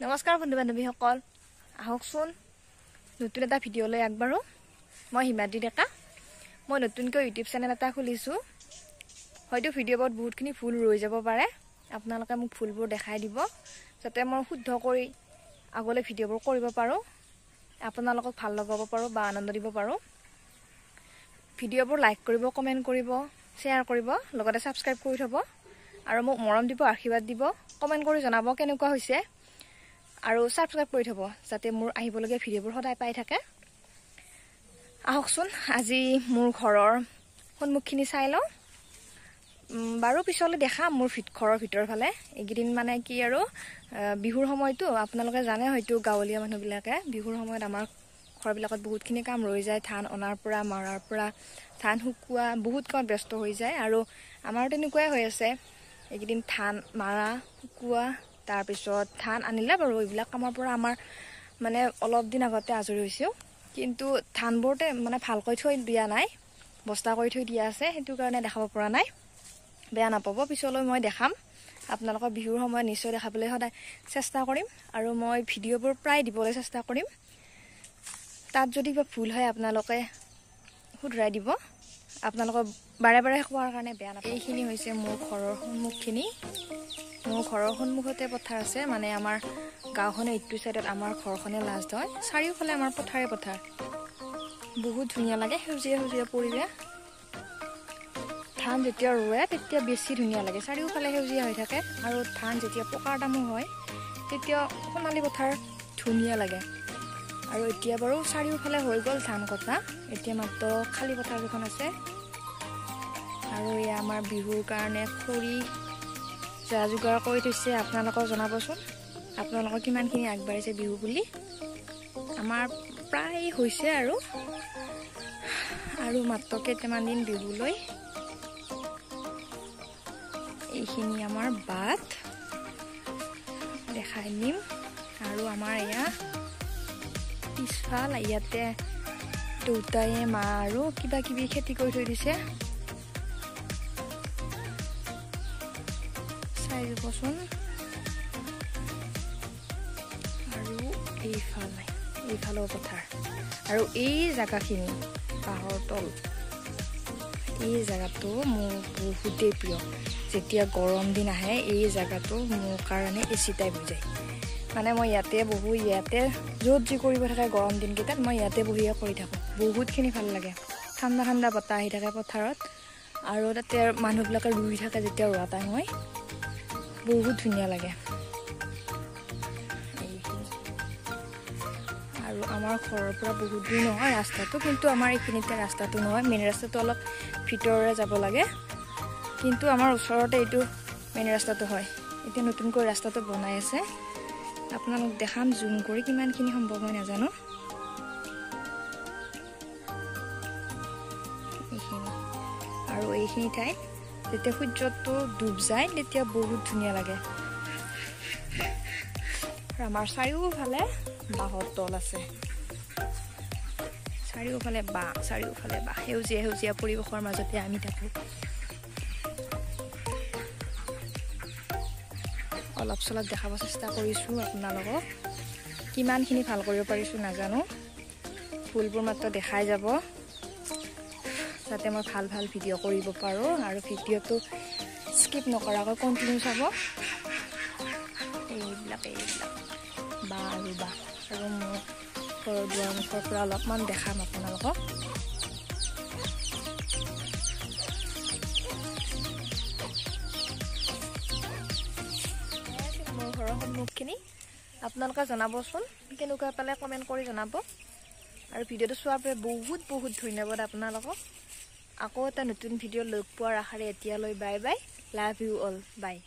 নমস্কাৰ বন্ধু বান্ধৱীসকল, আহকচোন নতুন এটা ভিডিঅ'লৈ আগবাঢ়ো। মই হিমাদ্ৰী ডেকা। মই নতুনকৈ ইউটিউব চেনেল এটা খুলিছোঁ। হয়তো ভিডিঅ'বোৰত বহুতখিনি ভুল ৰৈ যাব পাৰে। আপোনালোকে মোক ভুলবোৰ দেখাই দিব যাতে মই শুদ্ধ কৰি আগলৈ ভিডিঅ'বোৰ কৰিব পাৰোঁ, আপোনালোকক ভাল লগাব পাৰোঁ বা আনন্দ দিব পাৰোঁ। ভিডিঅ'বোৰ লাইক কৰিব, কমেণ্ট কৰিব, শ্বেয়াৰ কৰিব, লগতে ছাবস্ক্ৰাইব কৰি থ'ব আৰু মোক মৰম দিব, আশীৰ্বাদ দিব, কমেণ্ট কৰি জনাব কেনেকুৱা হৈছে আৰু ছাবস্ক্ৰাইব কৰি থ'ব যাতে মোৰ আহিবলগীয়া ভিডিঅ'বোৰ সদায় পাই থাকে। আহকচোন আজি মোৰ ঘৰৰ সন্মুখখিনি চাই লওঁ। বাৰু পিছলৈ দেখাম মোৰ ঘৰৰ ভিতৰৰ ফালে। এইকেইদিন মানে কি আৰু বিহুৰ সময়তো আপোনালোকে জানে হয়তো গাঁৱলীয়া মানুহবিলাকে বিহুৰ সময়ত আমাৰ ঘৰবিলাকত বহুতখিনি কাম ৰৈ যায়। ধান অনাৰ পৰা মৰাৰ পৰা ধান শুকোৱা বহুত কামত ব্যস্ত হৈ যায় আৰু আমাৰো তেনেকুৱাই হৈ আছে। এইকেইদিন ধান মাৰা শুকোৱা তাৰপিছত ধান আনিলে বাৰু এইবিলাক কামৰ পৰা আমাৰ মানে অলপ দিন আগতে আজৰি হৈছোঁ, কিন্তু ধানবোৰতে মানে ভালকৈ থৈ দিয়া নাই, বস্তা কৰি থৈ দিয়া আছে, সেইটো কাৰণে দেখাব পৰা নাই। বেয়া নাপাব, পিছলৈ মই দেখাম আপোনালোকৰ বিহুৰ সময়ত নিশ্চয় দেখাবলৈ সদায় চেষ্টা কৰিম আৰু মই ভিডিঅ'বোৰ প্ৰায় দিবলৈ চেষ্টা কৰিম। তাত যদি কিবা ভুল হয় আপোনালোকে শুধৰাই দিব। আপোনালোকৰ বাৰে বাৰে কোৱাৰ কাৰণে বেয়া নাপাব। এইখিনি হৈছে মোৰ ঘৰৰ সন্মুখখিনি। মোৰ ঘৰৰ সন্মুখতে পথাৰ আছে, মানে আমাৰ গাঁওখনে ইটো চাইডত আমাৰ ঘৰখনে লাজ হয়। চাৰিওফালে আমাৰ পথাৰে পথাৰ, বহুত ধুনীয়া লাগে, সেউজীয়া সেউজীয়া পৰিৱেশ। ধান যেতিয়া ৰোৱে তেতিয়া বেছি ধুনীয়া লাগে, চাৰিওফালে সেউজীয়া হৈ থাকে আৰু ধান যেতিয়া পকাৰ দামো হয় তেতিয়া সোণালী পথাৰ ধুনীয়া লাগে। আৰু এতিয়া বাৰু চাৰিওফালে হৈ গ'ল ধান কটা, এতিয়া মাত্ৰ খালী পথাৰ এখন আছে। আৰু এয়া আমাৰ বিহুৰ কাৰণে খৰি যা যোগাৰ কৰি থৈছে। আপোনালোকক জনাবচোন আপোনালোকৰ কিমানখিনি আগবাঢ়িছে বিহু বুলি। আমাৰ প্ৰায় হৈছে আৰু মাত্ৰ কেইটামান দিন বিহুলৈ। এইখিনি আমাৰ বাট দেখাই নিম আৰু আমাৰ এয়া পিছফাল, ইয়াতে দেউতাই মা আৰু কিবা কিবি খেতি কৰি থৈ দিছে। চাই যাবচোন। আৰু এইফালৰ পথাৰ আৰু এই জেগাখিনি পাহাৰৰ তল, এই জেগাটো মোৰ বহুতেই প্ৰিয়। যেতিয়া গৰম দিন আহে এই জেগাটো মোৰ কাৰণে এচি টাইপ হৈ যায়। মানে মই ইয়াতে বহো, ইয়াতে য'ত যি কৰিব থাকে গৰম দিনকেইটাত মই ইয়াতে বহিয়ে কৰি থাকোঁ। বহুতখিনি ভাল লাগে, ঠাণ্ডা ঠাণ্ডা বতাহ আহি থাকে পথাৰত আৰু তাতে মানুহবিলাকে ৰুই থাকে। যেতিয়া ৰোৱা টাইম হয় বহুত ধুনীয়া লাগে। আৰু আমাৰ ঘৰৰ পৰা বহুত দূৰ নহয় ৰাস্তাটো, কিন্তু আমাৰ এইখিনিতে ৰাস্তাটো নহয়, মেইন ৰাস্তাটো অলপ ভিতৰৰে যাব লাগে, কিন্তু আমাৰ ওচৰতে এইটো মেইন ৰাস্তাটো হয়। এতিয়া নতুনকৈ ৰাস্তাটো বনাই আছে, আপোনালোক দেখাম জুম কৰি, কিমানখিনি সম্ভৱ হয় নাজানো। এইখিনি আৰু এইখিনি ঠাইত যেতিয়া সূৰ্যটো ডুব যায় তেতিয়া বহুত ধুনীয়া লাগে। আৰু আমাৰ চাৰিওফালে বাঁহৰ তল আছে, চাৰিওফালে বাঁহ সেউজীয়া সেউজীয়া পৰিৱেশৰ মাজতে আমি থাকোঁ। অলপ চলপ দেখাব চেষ্টা কৰিছোঁ আপোনালোকক, কিমানখিনি ভাল কৰিব পাৰিছোঁ নাজানো। ভুলবোৰ মাত্ৰ দেখাই যাব যাতে মই ভাল ভাল ভিডিঅ' কৰিব পাৰোঁ আৰু ভিডিঅ'টো স্কিপ নকৰাকৈ কণ্টিনিউ চাব। এইবিলাক বাঁহ আৰু মোৰ ঘৰৰ দুৱাৰমুখৰ পৰা অলপমান দেখাম আপোনালোকক। মোৰ ঘৰৰ সন্মুখখিনি আপোনালোকে জনাবচোন কেনেকুৱা পালে, কমেণ্ট কৰি জনাব। আৰু ভিডিঅ'টো চোৱাৰ বাবে বহুত বহুত ধন্যবাদ আপোনালোকক। আকৌ এটা নতুন ভিডিঅ' লগ পোৱাৰ আশাৰে এতিয়ালৈ bye bye, love you all, by.